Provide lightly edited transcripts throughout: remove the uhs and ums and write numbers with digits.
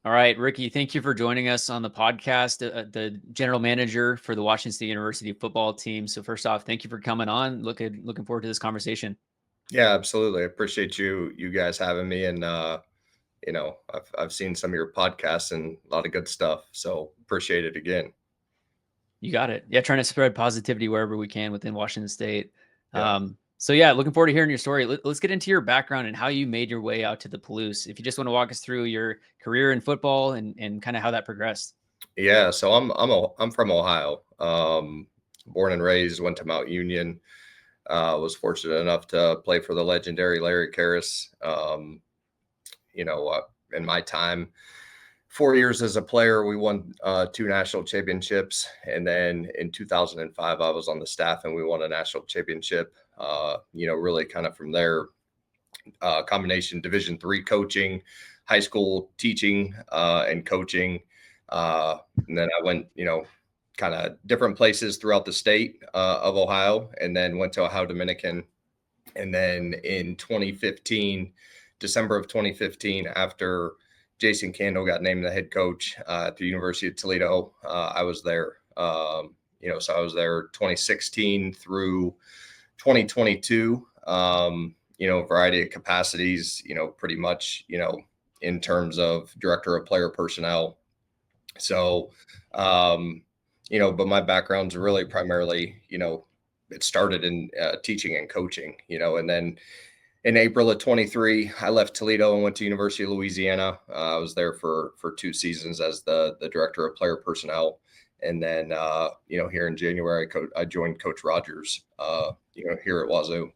All right, Ricky, thank you for joining us on the podcast, the general manager for the Washington State University football team. So first off, thank you for coming on. Looking forward to this conversation. Yeah, absolutely. I appreciate you guys having me, and I've seen some of your podcasts and a lot of good stuff. So appreciate it again. You got it. Yeah, trying to spread positivity wherever we can within Washington State. Yeah. So yeah, looking forward to hearing your story. Let's get into your background and how you made your way out to the Palouse. If you just want to walk us through your career in football and kind of how that progressed. Yeah, so I'm from Ohio. Born and raised, went to Mount Union. Was fortunate enough to play for the legendary Larry Karras. In my time, 4 years as a player, we won 2 national championships, and then in 2005, I was on the staff and we won a national championship. Really kind of from there, combination Division III coaching, high school teaching, and coaching. And then I went, kind of different places throughout the state of Ohio, and then went to Ohio Dominican. And then in 2015, December of 2015, after Jason Candle got named the head coach at the University of Toledo, I was there. So I was there 2016 through 2022. Variety of capacities, pretty much, in terms of director of player personnel. So, but my background's really primarily, it started in teaching and coaching, and then in April of 23, I left Toledo and went to University of Louisiana. I was there for 2 seasons as the director of player personnel. And then, here in January, I joined Coach Rogers, here at Wazoo.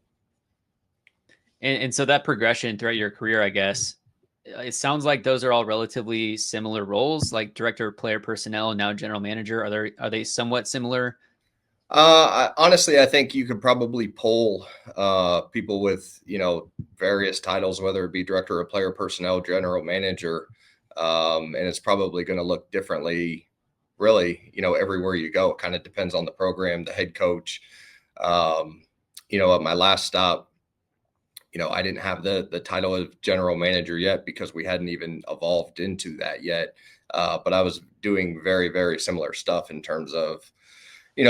And so that progression throughout your career, I guess, it sounds like those are all relatively similar roles, like director of player personnel and now general manager. Are they somewhat similar? Honestly, I think you could probably poll people with various titles, whether it be director of player personnel, general manager, and it's probably going to look differently. Really, everywhere you go, it kind of depends on the program, the head coach. At my last stop, I didn't have the title of general manager yet because we hadn't even evolved into that yet. But I was doing very, very similar stuff in terms of, in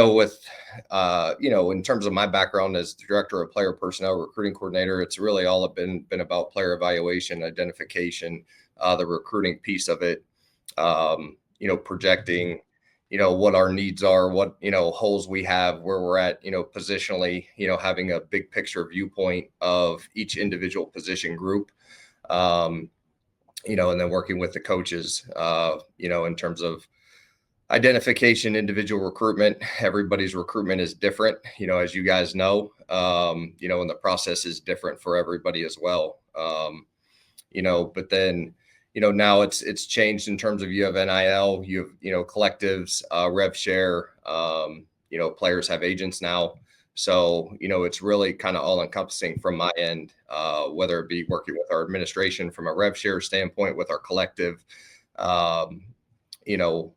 terms of my background as the director of player personnel, recruiting coordinator. It's really all been about player evaluation, identification, the recruiting piece of it, projecting, what our needs are, what, holes we have, where we're at, positionally, having a big picture viewpoint of each individual position group, and then working with the coaches, in terms of identification, individual recruitment. Everybody's recruitment is different, as you guys know, and the process is different for everybody as well. But then, now it's changed in terms of you have NIL, you have, collectives, rev share, players have agents now. So, it's really kind of all encompassing from my end, whether it be working with our administration from a rev share standpoint, with our collective,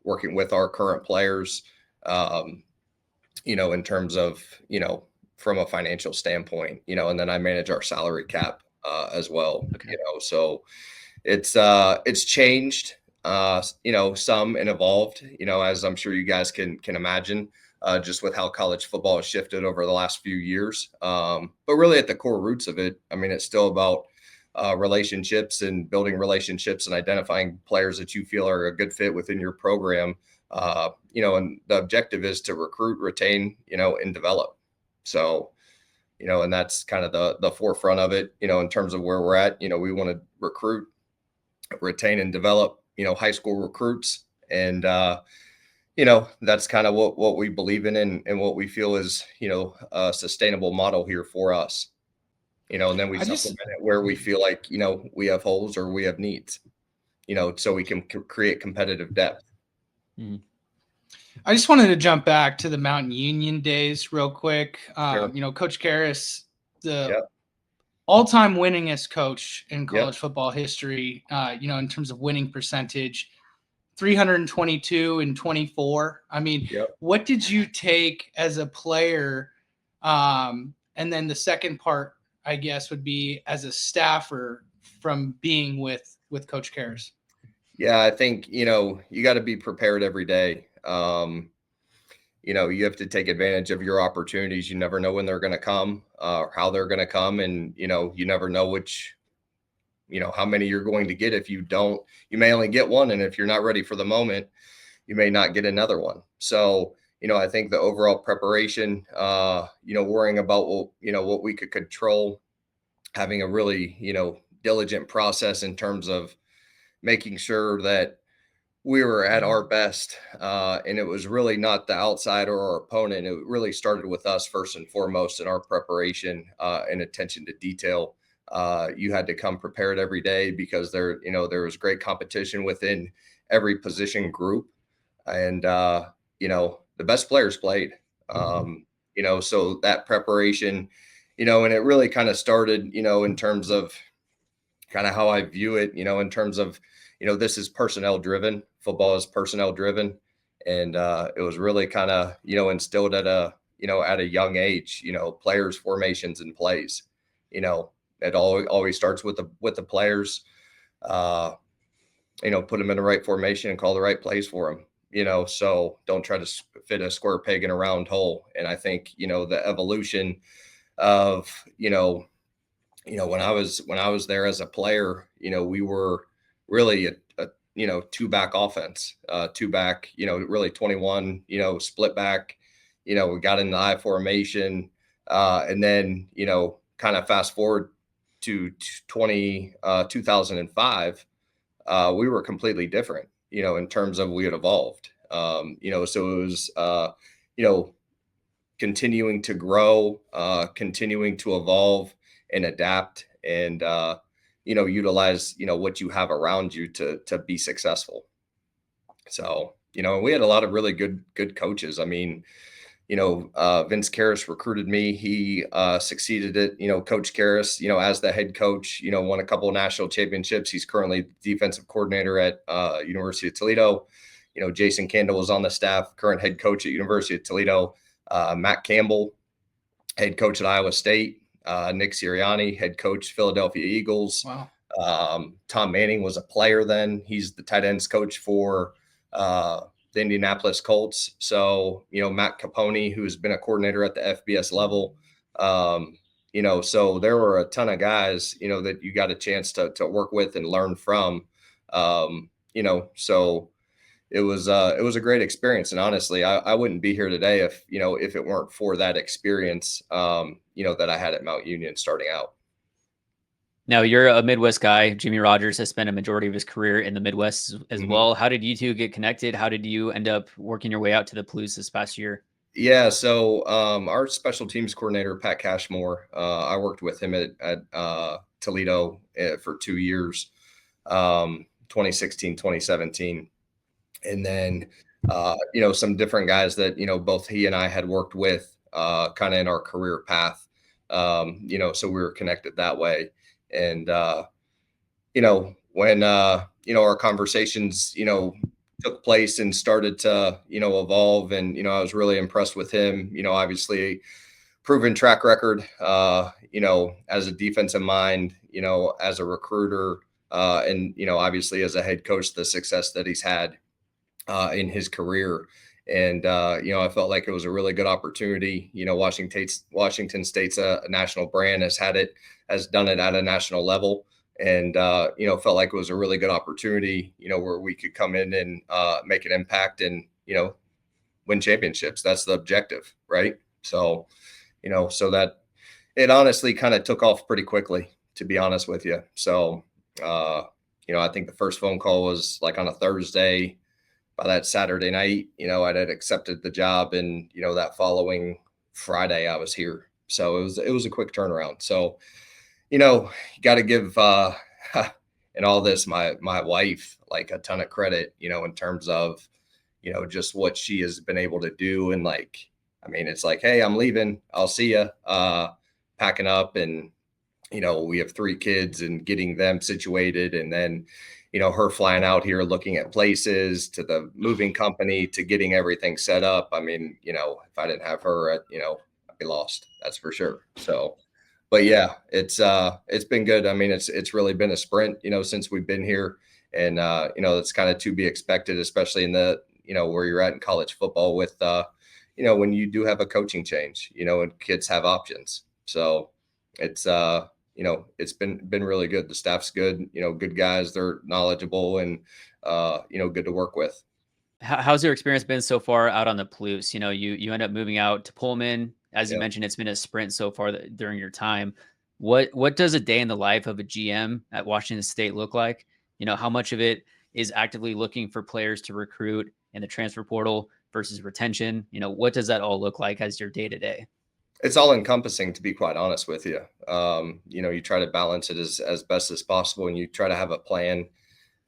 working with our current players, in terms of, from a financial standpoint, and then I manage our salary cap as well, Okay. So it's changed, some and evolved, as I'm sure you guys can imagine, just with how college football has shifted over the last few years. But really at the core roots of it, I mean, it's still about relationships and building relationships and identifying players that you feel are a good fit within your program. And the objective is to recruit, retain, and develop. So, and that's kind of the forefront of it, in terms of where we're at. We want to recruit, retain, and develop, high school recruits. And, that's kind of what we believe in, and what we feel is, a sustainable model here for us. And then we supplement it where we feel like, we have holes or we have needs, so we can create competitive depth. Mm-hmm. I just wanted to jump back to the Mountain Union days real quick. Sure. Coach Karras, the Yep. all-time winningest coach in college Yep. football history, in terms of winning percentage, 322 and 24. I mean, Yep. what did you take as a player? And then the second part, I guess, would be as a staffer from being with Coach Karras. Yeah, I think, you got to be prepared every day. You have to take advantage of your opportunities. You never know when they're going to come, or how they're going to come. And, you never know how many you're going to get. If you don't, you may only get one. And if you're not ready for the moment, you may not get another one. So, I think the overall preparation, worrying about, what we could control, having a really, diligent process in terms of making sure that we were at our best. And it was really not the outside or our opponent. It really started with us first and foremost in our preparation and attention to detail. You had to come prepared every day because there was great competition within every position group. And, the best players played. So that preparation, and it really kind of started, in terms of kind of how I view it, in terms of, this is personnel driven. Football is personnel driven. And it was really kind of, instilled at a young age, players, formations, and plays. It always starts with the players. Put them in the right formation and call the right plays for them. So don't try to fit a square peg in a round hole. And I think, the evolution of, when I was there as a player, we were really a two back offense, two back, really 21, split back, we got in the I formation, and then, kind of fast forward to 2005, we were completely different, in terms of we had evolved, so it was, continuing to grow, continuing to evolve and adapt and, utilize, what you have around you to be successful. So, we had a lot of really good coaches. I mean, Vince Karras recruited me. He succeeded at, Coach Karras, as the head coach, won a couple of national championships. He's currently defensive coordinator at University of Toledo. Jason Candle was on the staff, current head coach at University of Toledo. Matt Campbell, head coach at Iowa State. Nick Sirianni, head coach, Philadelphia Eagles. Wow. Tom Manning was a player then. He's the tight ends coach for the Indianapolis Colts. So, Matt Capone, who's been a coordinator at the FBS level. So there were a ton of guys, that you got a chance to work with and learn from. So it was a great experience. And honestly, I wouldn't be here today if it weren't for that experience, that I had at Mount Union starting out. Now, you're a Midwest guy. Jimmy Rogers has spent a majority of his career in the Midwest as well. How did you two get connected? How did you end up working your way out to the Blues this past year? Yeah, so our special teams coordinator, Pat Cashmore, I worked with him at Toledo for 2 years, 2016, 2017. And then, some different guys that, both he and I had worked with kind of in our career path, so we were connected that way. And, when, our conversations, took place and started to, evolve. And, I was really impressed with him, obviously proven track record, as a defensive mind, as a recruiter, and, obviously as a head coach, the success that he's had in his career. And, I felt like it was a really good opportunity. Washington State's a national brand, has done it at a national level. And, felt like it was a really good opportunity, where we could come in and make an impact and, win championships. That's the objective, right? So, so that it honestly kind of took off pretty quickly, to be honest with you. So, I think the first phone call was like on a Thursday. By that Saturday night, I had accepted the job, and, that following Friday I was here. So it was a quick turnaround. So, you got to give, in all this, my wife, like, a ton of credit, in terms of, just what she has been able to do. And, like, I mean, it's like, hey, I'm leaving. I'll see you, packing up. And, we have 3 kids and getting them situated. And then, her flying out here, looking at places, to the moving company, to getting everything set up. I mean, if I didn't have her, I'd be lost. That's for sure. So, but yeah, it's been good. I mean, it's really been a sprint, since we've been here. And, that's kind of to be expected, especially in the, where you're at in college football with, when you do have a coaching change, and kids have options. So it's, it's been really good. The staff's good, good guys, they're knowledgeable and, good to work with. How's your experience been so far out on the Palouse? You end up moving out to Pullman. As you Yep. mentioned, it's been a sprint so far during your time. What does a day in the life of a GM at Washington State look like? How much of it is actively looking for players to recruit in the transfer portal versus retention? What does that all look like as your day to day? It's all encompassing, to be quite honest with you. You try to balance it as best as possible, and you try to have a plan,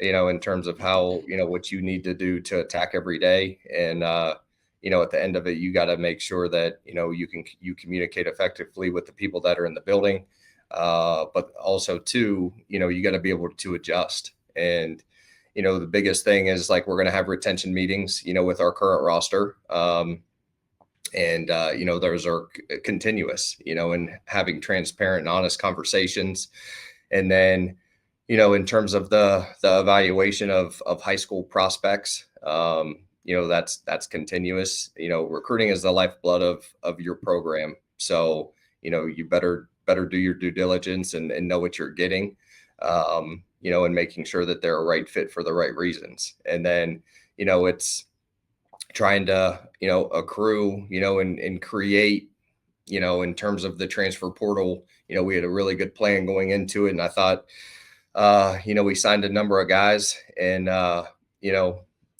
in terms of how, what you need to do to attack every day. And, at the end of it, you got to make sure that, you communicate effectively with the people that are in the building. But also too, you got to be able to adjust. And, the biggest thing is like, we're going to have retention meetings, with our current roster. And, those are continuous, and having transparent and honest conversations. And then, in terms of the evaluation of high school prospects, that's continuous. Recruiting is the lifeblood of your program. So, you better do your due diligence and know what you're getting, and making sure that they're a right fit for the right reasons. And then, it's trying to, accrue, and create, in terms of the transfer portal, we had a really good plan going into it. And I thought, we signed a number of guys and,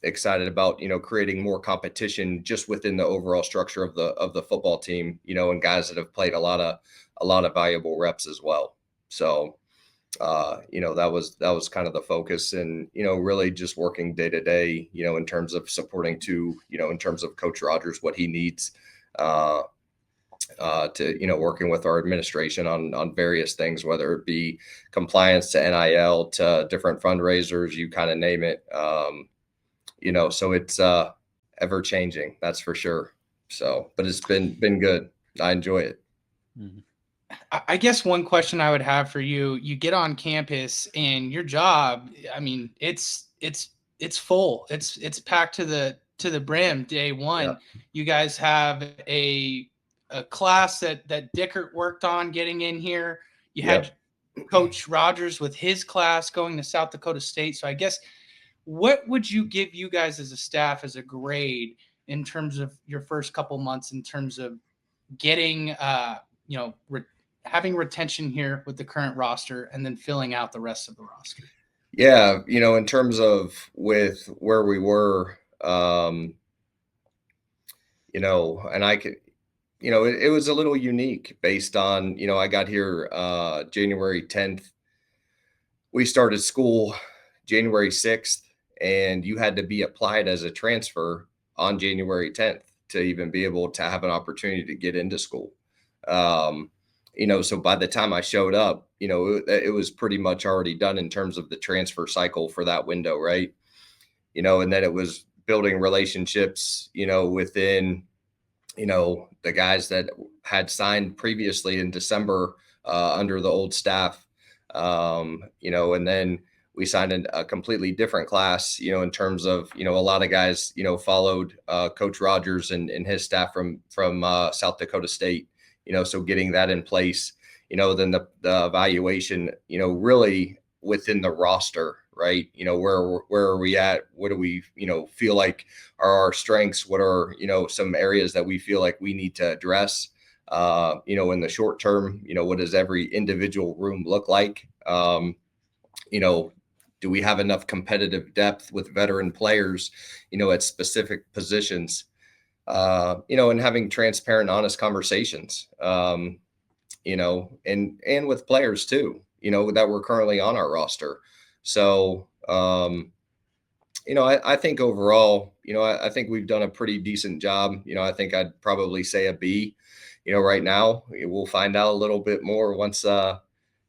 excited about, creating more competition just within the overall structure of the football team, and guys that have played a lot of valuable reps as well. So, that was kind of the focus, and, really just working day to day, in terms of supporting in terms of Coach Rogers, what he needs, to, working with our administration on various things, whether it be compliance to NIL, to different fundraisers, you kind of name it. So it's ever changing, that's for sure. So, but it's been good. I enjoy it. Mm-hmm. I guess one question I would have for you, you get on campus and your job, I mean, it's full. It's packed to the brim day one. Yeah. You guys have a class that Dickert worked on getting in here. You had Coach Rogers with his class going to South Dakota State. So I guess, what would you give you guys as a staff as a grade in terms of your first couple months, in terms of getting, having retention here with the current roster and then filling out the rest of the roster? Yeah. In terms of with where we were, and I could, it was a little unique based on, I got here January 10th. We started school January 6th, and you had to be applied as a transfer on January 10th to even be able to have an opportunity to get into school. So by the time I showed up, it was pretty much already done in terms of the transfer cycle for that window, right? And then it was building relationships, within, the guys that had signed previously in December under the old staff, and then we signed a completely different class, in terms of, a lot of guys, followed Coach Rogers and his staff from South Dakota State, so getting that in place, then the evaluation, really within the roster, right? Where are we at? What do we, feel like are our strengths? What are, some areas that we feel like we need to address, in the short term, what does every individual room look like? Do we have enough competitive depth with veteran players, at specific positions, and having transparent, honest conversations, and with players too, that were currently on our roster. So, I think overall, I think we've done a pretty decent job. I think I'd probably say a B, right now. We'll find out a little bit more once, here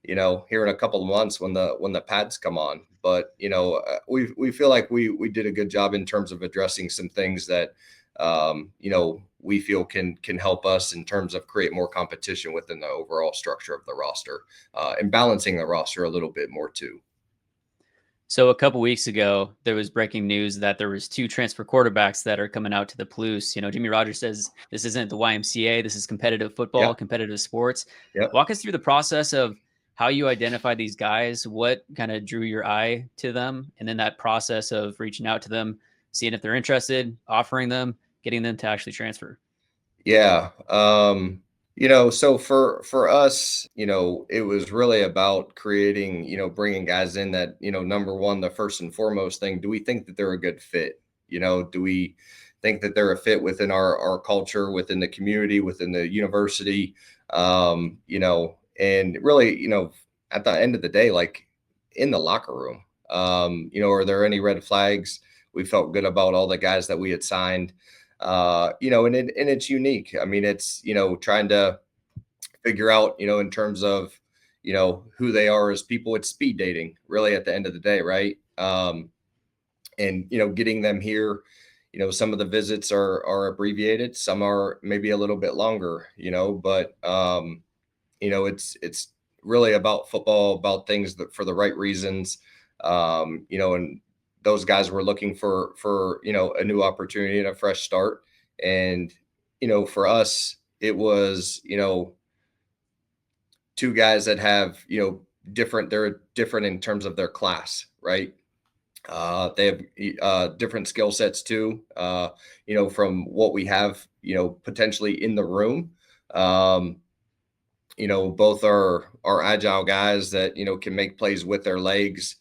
in a couple of months when the pads come on. But, we feel like we did a good job in terms of addressing some things that, we feel can help us in terms of create more competition within the overall structure of the roster, and balancing the roster a little bit more too. So a couple weeks ago, there was breaking news that there was 2 transfer quarterbacks that are coming out to the Palouse. Jimmy Rogers says this isn't the YMCA. This is competitive football, Yep. competitive sports. Yep. Walk us through the process of how you identify these guys, what kind of drew your eye to them, and then that process of reaching out to them, seeing if they're interested, offering them, getting them to actually transfer. Yeah. So for us, it was really about creating, bringing guys in that, number one, the first and foremost thing, do we think that they're a good fit? Do we think that they're a fit within our culture, within the community, within the university? And really, at the end of the day, like in the locker room, are there any red flags? We felt good about all the guys that we had signed. And it's unique. I mean, it's, trying to figure out, in terms of, who they are as people. It's speed dating really at the end of the day. Right. And, getting them here, some of the visits are abbreviated. Some are maybe a little bit longer, but, it's really about football, about things that for the right reasons. And those guys were looking for a new opportunity and a fresh start. And for us, it was 2 guys that have they're different in terms of their class, right? They have different skill sets too, from what we have potentially in the room. Both are agile guys that can make plays with their legs.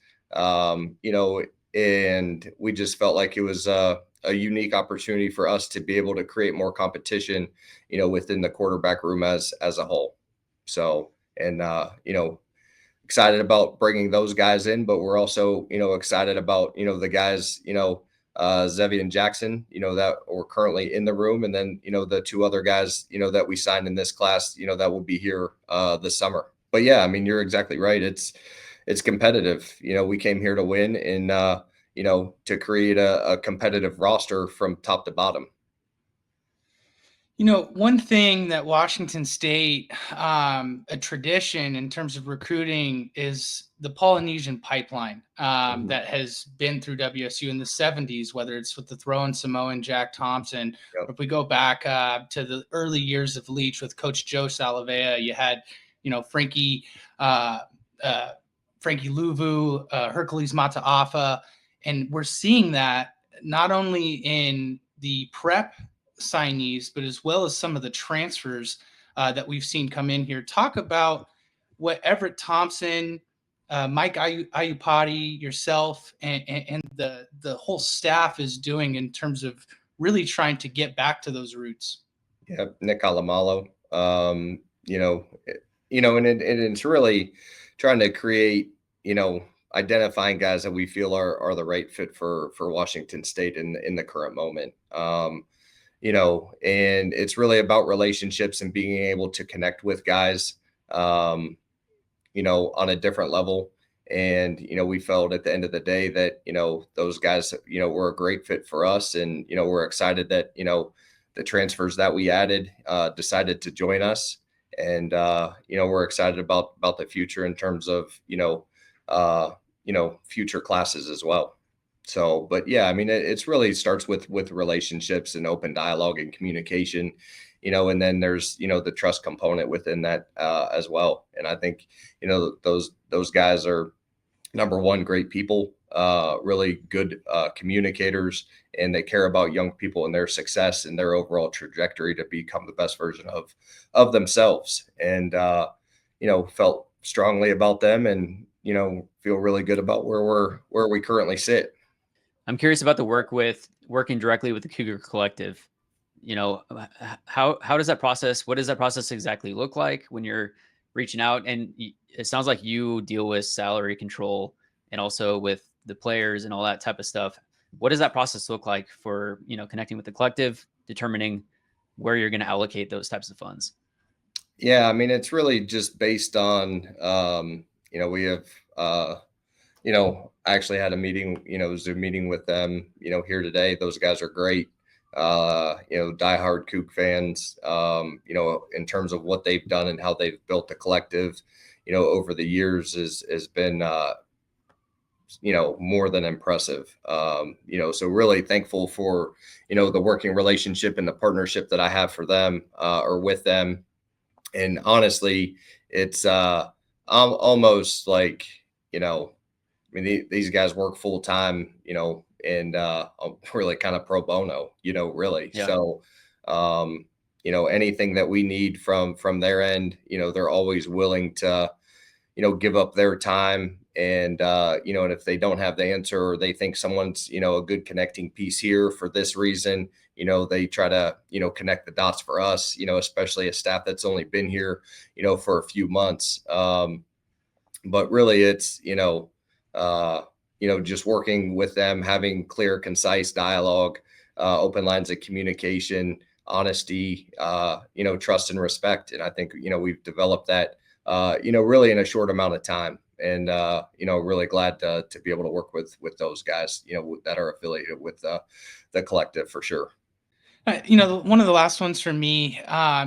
And we just felt like it was a unique opportunity for us to be able to create more competition, within the quarterback room as a whole. So, and excited about bringing those guys in, but we're also excited about the guys Zevi and Jackson, that are currently in the room, and then the 2 other guys that we signed in this class, that will be here this summer. But yeah, I mean, you're exactly right. It's competitive. We came here to win and, to create a competitive roster from top to bottom. One thing that Washington State, a tradition in terms of recruiting, is the Polynesian pipeline that has been through WSU in the 70s, whether it's with the throwing Samoan Jack Thompson, or if we go back to the early years of Leach with Coach Joe Salavea, you had, Frankie Luvu, Hercules Mataafa, and we're seeing that not only in the prep signees, but as well as some of the transfers that we've seen come in here. Talk about what Everett Thompson, Mike Ayupati, yourself, and the whole staff is doing in terms of really trying to get back to those roots. Yeah, Nick Alamalo, and it's really trying to create, identifying guys that we feel are the right fit for Washington State in the current moment. And it's really about relationships and being able to connect with guys, on a different level. And, we felt at the end of the day that, those guys, were a great fit for us. And, we're excited that, the transfers that we added decided to join us. And, we're excited about the future in terms of, future classes as well. So, but yeah, I mean, it's really starts with relationships and open dialogue and communication, and then there's, the trust component within that as well. And I think, those guys are, number one, great people, really good communicators, and they care about young people and their success and their overall trajectory to become the best version of themselves. And, felt strongly about them and, feel really good about where we currently sit. I'm curious about the working directly with the Cougar Collective. How does that process? What does that process exactly look like when you're reaching out? And it sounds like you deal with salary control and also with the players and all that type of stuff. What does that process look like for connecting with the collective, determining where you're going to allocate those types of funds? Yeah, I mean, it's really just based on we have I actually had a meeting, Zoom meeting with them, here today. Those guys are great. Diehard Coug fans, in terms of what they've done and how they've built the collective, over the years has been more than impressive. So really thankful for, the working relationship and the partnership that I have for them, or with them. And honestly, it's almost like, these guys work full time, and really kind of pro bono, really. Yeah. So, anything that we need from their end, they're always willing to, give up their time. And, and if they don't have the answer, or they think someone's, a good connecting piece here for this reason, they try to, connect the dots for us, especially a staff that's only been here, for a few months. But really it's, just working with them, having clear, concise dialogue, open lines of communication, honesty, trust and respect. And I think, we've developed that, really in a short amount of time. And, really glad to be able to work with those guys, that are affiliated with the collective for sure. One of the last ones for me,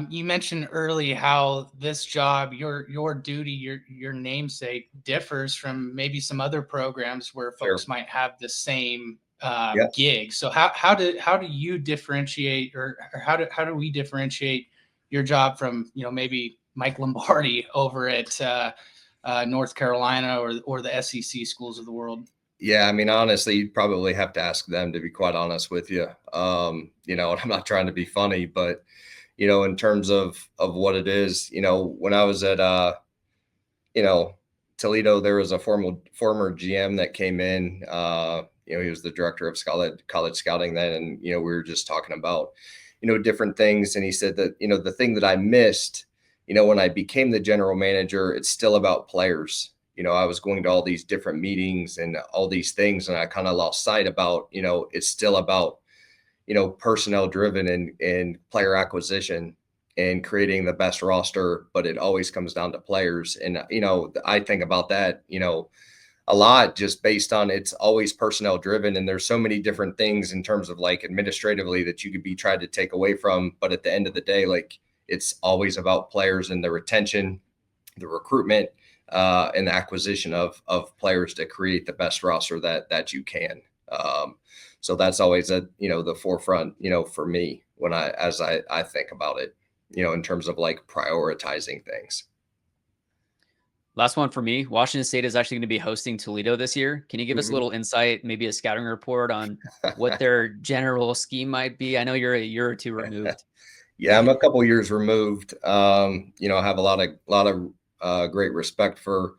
you mentioned early how this job, your duty, your namesake differs from maybe some other programs where folks Sure. might have the same Yeah. gig. So how do you differentiate, or how do we differentiate your job from, maybe Mike Lombardi over at North Carolina or the SEC schools of the world? Yeah, I mean, honestly, you'd probably have to ask them, to be quite honest with you. And I'm not trying to be funny, but in terms of what it is, when I was at Toledo, there was a former GM that came in. He was the director of college scouting then, and we were just talking about different things, and he said that the thing that I missed, when I became the general manager, it's still about players. I was going to all these different meetings and all these things, and I kind of lost sight about, it's still about, personnel driven and player acquisition and creating the best roster, but it always comes down to players. And, I think about that, a lot, just based on it's always personnel driven. And there's so many different things in terms of like administratively that you could be tried to take away from. But at the end of the day, like, it's always about players and the retention, the recruitment, and the acquisition of players to create the best roster that you can. So that's always at, the forefront, for me when I think about it, in terms of like prioritizing things. Last one for me. Washington State is actually going to be hosting Toledo this year. Can you give us a little insight, maybe a scouting report on what their general scheme might be? I know you're a year or two removed. Yeah, I'm a couple years removed. I have a lot of great respect for,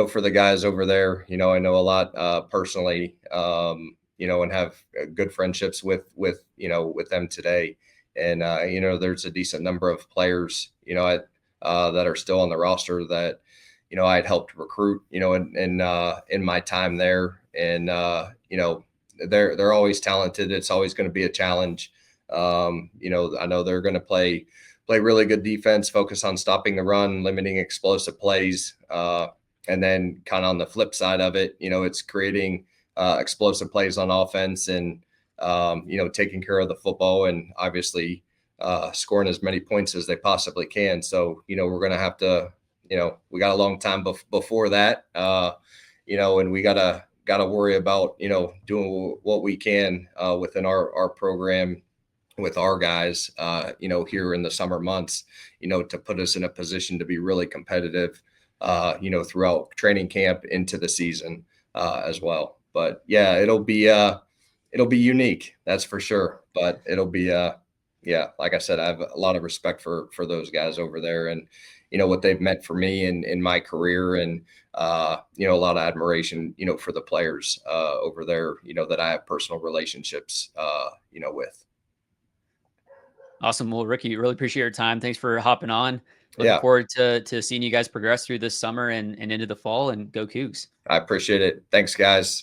for the guys over there. I know a lot personally, and have good friendships with them today. And, there's a decent number of players, that are still on the roster that, I'd helped recruit, in my time there. And, they're always talented. It's always going to be a challenge. I know they're going to play really good defense, focus on stopping the run, limiting explosive plays. And then kind of on the flip side of it, it's creating explosive plays on offense and, taking care of the football and obviously scoring as many points as they possibly can. So, we're going to have to, we got a long time before that, and we got to worry about, doing what we can within our program with our guys, here in the summer months, to put us in a position to be really competitive, throughout training camp into the season as well. But yeah, it'll be unique. That's for sure. But it'll be, like I said, I have a lot of respect for those guys over there and, what they've meant for me in my career and, a lot of admiration, for the players over there, that I have personal relationships, with. Awesome. Well, Ricky, really appreciate your time. Thanks for hopping on. Looking forward to seeing you guys progress through this summer and into the fall, and go Cougs. I appreciate it. Thanks, guys.